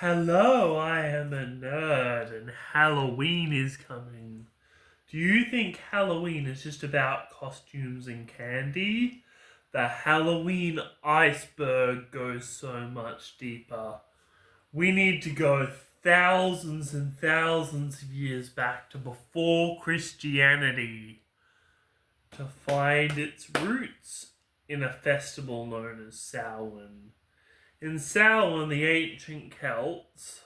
Hello, I am a nerd and Halloween is coming. Do you think Halloween is just about costumes and candy? The Halloween iceberg goes so much deeper. We need to go thousands and thousands of years back to before Christianity to find its roots in a festival known as Samhain. In Samhain, the ancient Celts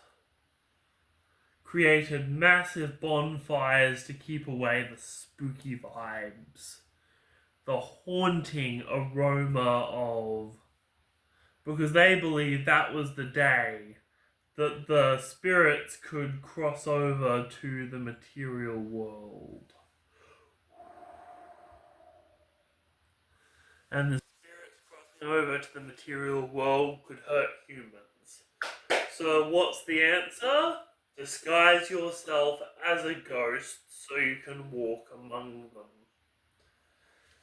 created massive bonfires to keep away the spooky vibes, the haunting aroma of. Because they believed that was the day that the spirits could cross over to the material world. And the spirits crossing over to the material world could hurt humans. So, what's the answer? Disguise yourself as a ghost so you can walk among them.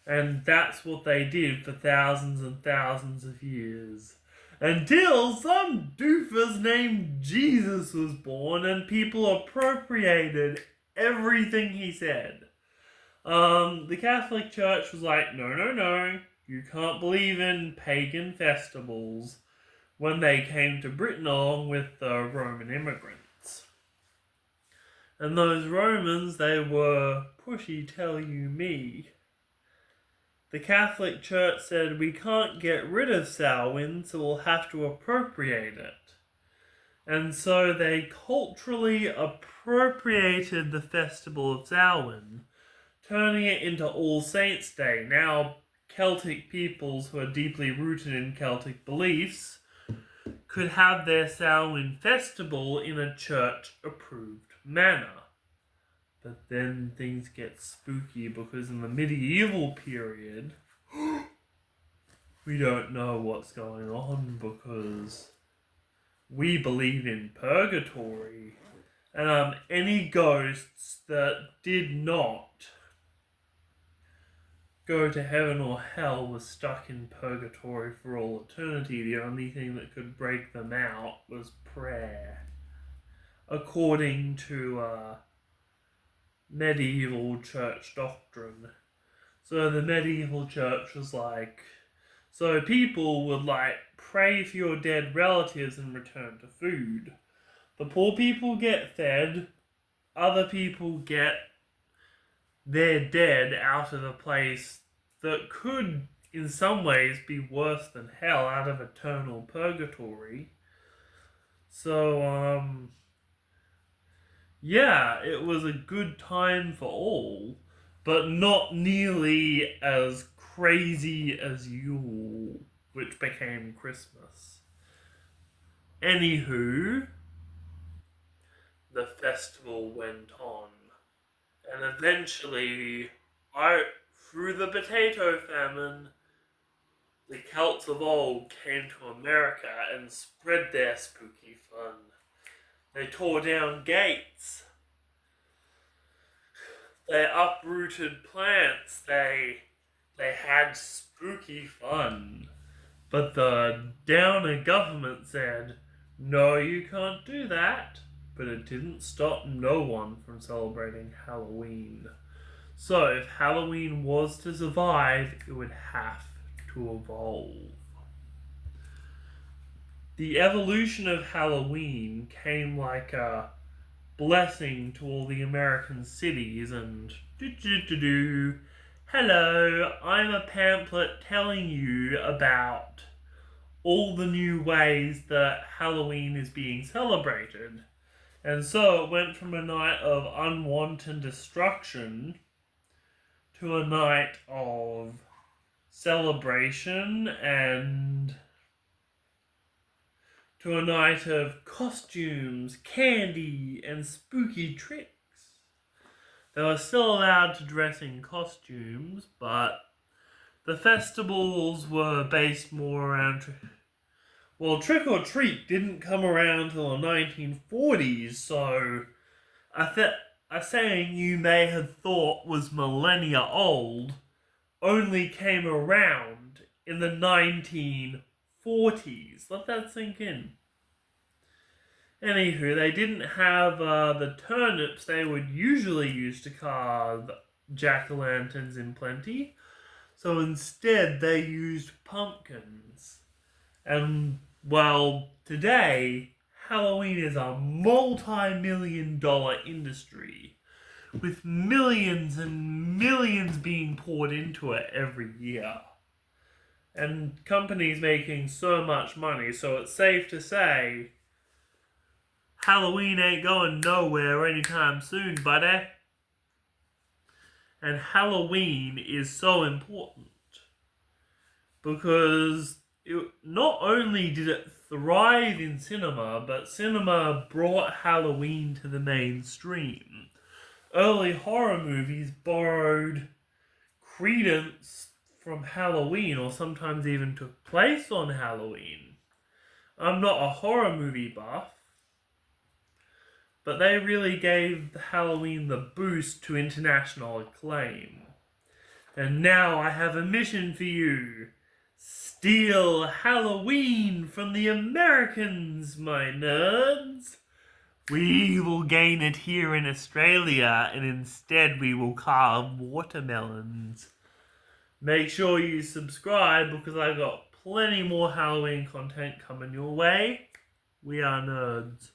And that's what they did for thousands and thousands of years. Until some doofus named Jesus was born and people appropriated everything he said. The Catholic Church was like, no, no, no, you can't believe in pagan festivals when they came to Britain along with the Roman immigrants. And those Romans, they were pushy, tell you me. The Catholic Church said we can't get rid of Samhain, so we'll have to appropriate it. And so they culturally appropriated the festival of Samhain, turning it into All Saints' Day. Now, Celtic peoples who are deeply rooted in Celtic beliefs could have their Samhain festival in a church-approved manner. But then things get spooky because in the medieval period, we don't know what's going on because we believe in purgatory. And any ghosts that did not go to heaven or hell were stuck in purgatory for all eternity. The only thing that could break them out was prayer. According to medieval church doctrine. So the medieval church was like, so people would like pray for your dead relatives in return to food. The poor people get fed, other people get their dead out of a place that could in some ways be worse than hell, out of eternal purgatory. So yeah, it was a good time for all, but not nearly as crazy as Yule, which became Christmas. Anywho, the festival went on, and eventually, through the potato famine, the Celts of old came to America and spread their spooky fun. They tore down gates. They uprooted plants. They had spooky fun. But the Downer government said, no, you can't do that. But it didn't stop no one from celebrating Halloween. So if Halloween was to survive, it would have to evolve. The evolution of Halloween came like a blessing to all the American cities and hello, I'm a pamphlet telling you about all the new ways that Halloween is being celebrated. And so it went from a night of unwanted destruction to a night of celebration and to a night of costumes, candy, and spooky tricks. They were still allowed to dress in costumes, but the festivals were based more around. Trick or Treat didn't come around till the 1940s, so a saying you may have thought was millennia old only came around in the 1940s. Let that sink in. Anywho, they didn't have the turnips they would usually use to carve jack-o'-lanterns in plenty. So instead, they used pumpkins. And, well, today, Halloween is a multi-million-dollar industry with millions and millions being poured into it every year. And companies making so much money, so it's safe to say Halloween ain't going nowhere anytime soon, buddy. And Halloween is so important because not only did it thrive in cinema, but cinema brought Halloween to the mainstream. Early horror movies borrowed credence from Halloween, or sometimes even took place on Halloween. I'm not a horror movie buff, but they really gave Halloween the boost to international acclaim. And now I have a mission for you. Steal Halloween from the Americans, my nerds. We will gain it here in Australia, and instead we will carve watermelons. Make sure you subscribe because I got plenty more Halloween content coming your way. We are nerds.